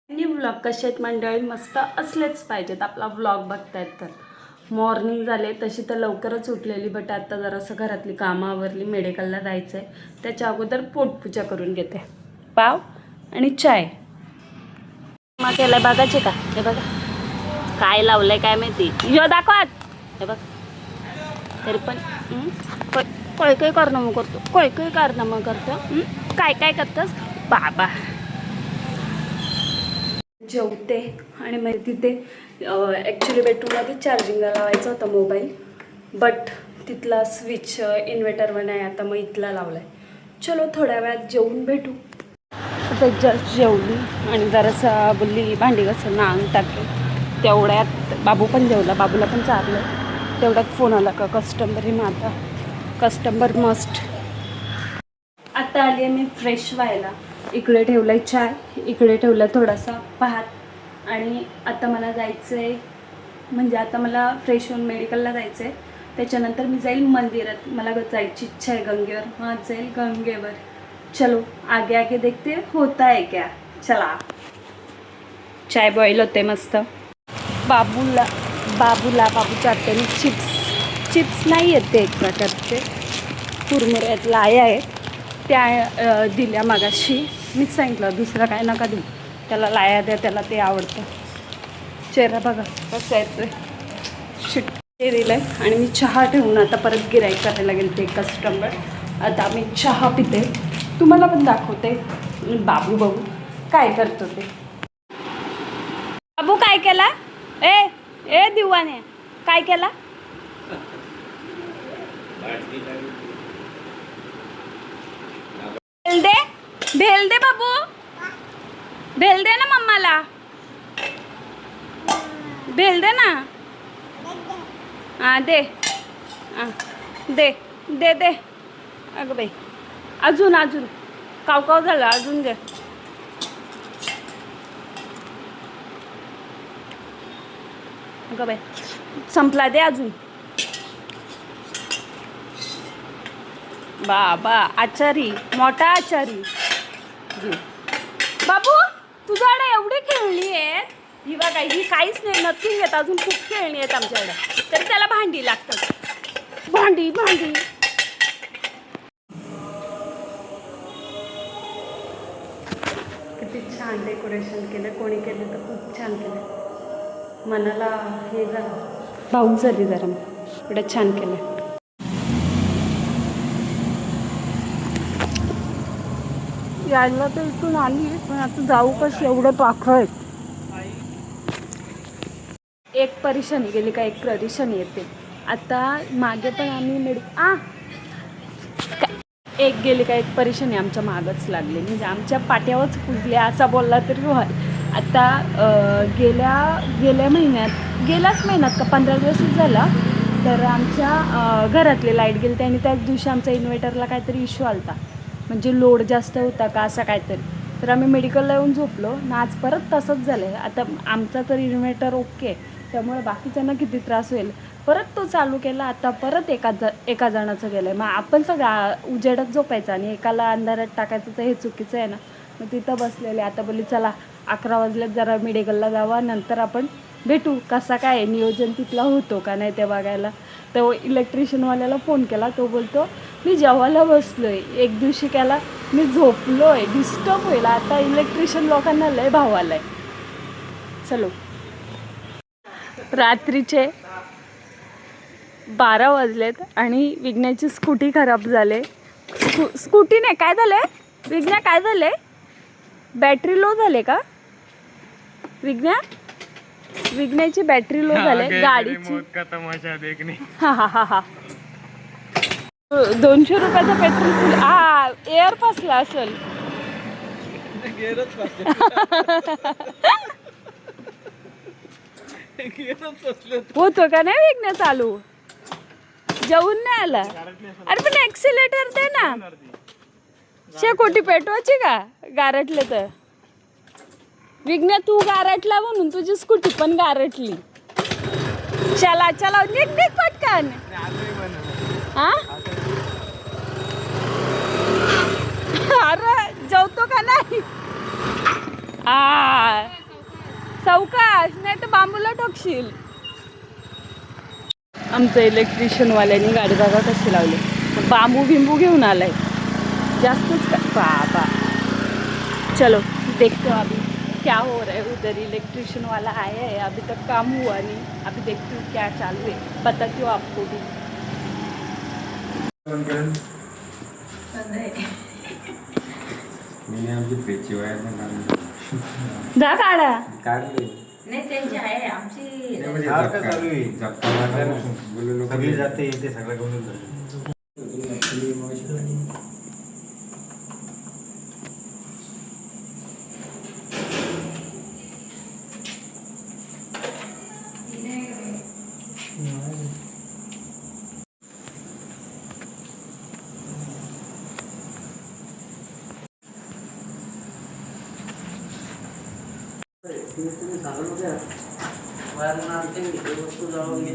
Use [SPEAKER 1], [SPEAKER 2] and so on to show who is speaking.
[SPEAKER 1] Vlog कसे आहेत मंडळी? मस्त असलेच पाहिजेत. आपला व्लॉग बघतायत तर मॉर्निंग झाले तशी तर लवकरच उठलेली, बट आता जरासं घरातली कामं आवरली, मेडिकलला जायचं आहे. त्याच्या अगोदर पोटपूजा करून घेते. पाव आणि चाय मग केलं बघायचे का? हे बघा काय लावलंय काय माहिती, यो दाखवत. हे बघ तरी पण काय काय कारनामं करतो, काय काय कारनामं करतो. काय काय करतोस बाबा? जेवते आणि मग तिथे ॲक्च्युली बेडरूममध्ये चार्जिंगला लावायचा होता मोबाईल, बट तिथला स्विच इन्व्हर्टरवर नाही, आता मग इथला लावला आहे. चलो थोड्या वेळात जेवून भेटू. आता जस्ट जेवली आणि जरासा बोलली भांडी घासून अंग टाकते. तेवढ्यात बाबू पण जेवला, बाबूला पण चारलं. तेवढ्यात फोन आला का कस्टमर ही माझा कस्टमर मस्ट. आता आली आहे मी फ्रेश व्हायला. इकडे ठेवलं आहे चाय, इकडे ठेवलं थोडासा भात आणि आता मला जायचं आहे, म्हणजे आता मला फ्रेश होऊन मेडिकलला जायचं आहे. त्याच्यानंतर मी जाईल मंदिरात, मला जायची इच्छा आहे गंगेवर, मग जाईल गंगेवर. चलो आगे आगे देखते होता है क्या. चला चाय बॉईल होते मस्त. बाबूच्या हाताने चिप्स नाही आहेत, ते एक प्रकारचे कुरमुऱ्यात लाया आहेत त्या दिल्या मागाशी. मीच सांगितलं दुसरं काय नका देऊ, त्याला लाया द्या, त्याला ते आवडतं. चेहरा बघा कसं आहे ते शिट. ते दिलं आहे आणि मी चहा ठेवून आता परत गिऱ्हाईक करायला गेले ते कस्टमर. आता मी चहा पिते, तुम्हाला पण दाखवते. बाबू बघू काय करतो ते. बाबू काय केला? ए दिवाने काय केला? भेल दे बाबू, भेल दे ना मम्माला, भेल दे ना. हां दे, हां दे दे दे. अगं बाई अजून काव झालं, अजून दे. अगं बाई संपला, दे अजून. बाबा आचारी, मोठा आचारी. बाबू तुझ्याकडे एवढी खेळणी आहेत, ही बघा ही काहीच नाही, नथिंग आहेत, अजून खूप खेळणी आहेत आमच्याकडे, तरी त्याला भांडी लागतात. भांडी किती छान डेकोरेशन केलं, कोणी केलं तर खूप छान केलं. मनाला हे झालं, भाऊक झाली जरा, एवढं छान केलं. यायला तर इथून आली, पण आता जाऊ कशी, एवढं पाखं आहेत. एक परेशानी गेली का एक परेशानी येते. आता मागे पण आम्ही एक गेली का एक परेशानी आमच्या मागच लागली, म्हणजे आमच्या पाट्यावरच पुजले असा बोलला तरी होय. आता गेल्याच महिन्यात का 15 दिवसच झाला, तर आमच्या घरातले लाईट गेली आणि त्याच दिवशी आमच्या इन्व्हर्टरला काहीतरी इश्यू आला होता, म्हणजे लोड जास्त होता का असं काहीतरी. तर आम्ही मेडिकलला येऊन झोपलो ना, आज परत तसंच झालं आहे. आता आमचा तर इन्व्हर्टर ओके, त्यामुळे बाकीच्यांना किती त्रास होईल. परत तो चालू केला, आता परत एका जणाचं गेलं आहे. मग आपण सगळं उजेडात झोपायचं आणि एकाला अंधारात टाकायचं, तर हे चुकीचं आहे ना. मग तिथं बसलेले, आता बोलली चला 11 वाजल्यात जरा मेडिकलला जावा, नंतर आपण भेटू. कसा काय नियोजन तिथला होतो का नाही ते बघायला. तो इलेक्ट्रिशियनवाल्याला फोन केला, तो बोलतो मी जेवायला बसलो आहे. एक दिवशी केला मी झोपलो आहे, डिस्टर्ब होईल. आता इलेक्ट्रिशियन लोकांना लय भाव आला आहे. चलो रात्रीचे 12 वाजलेत आणि विघ्नाची स्कूटी खराब झाले. स्कूटी नाही, काय झालं आहे विघ्ना, काय झालं आहे? बॅटरी लो झाले का विघ्नाची बॅटरी लो झाले गाडीची. हा 200 रुपयाचा पेट्रोल फुल एअर फसला असेल. होतो का नाही विघ्न चालू, जाऊन नाही आला. अरे पण ॲक्सिलेटर दे ना, शेकोटी पेटवायची का गारटले तर. विघ्न तू गारटला म्हणून तुझी स्कूटी पण गारटली. चला निघ पटकन. हा अरे जेवतो का नाही? बांबूला ठोकशील. आमचं इलेक्ट्रिशियन वाल्यानी गाडी बघा कशी लावली. बांबू बिंबू घेऊन आलाय जास्तच का बाबा. चलो देखते हो अभी क्या हो रहा है उधर. इलेक्ट्रिशियन वाला आया है, अभी तक काम हुआ नहीं. अभी देखती हूँ क्या चालू है, बताती हूँ आपको भी. जा काढा.
[SPEAKER 2] नाही त्यांची आहे आमची
[SPEAKER 3] सगळी जाते ते सगळं घेऊन
[SPEAKER 2] वस्तू जाऊन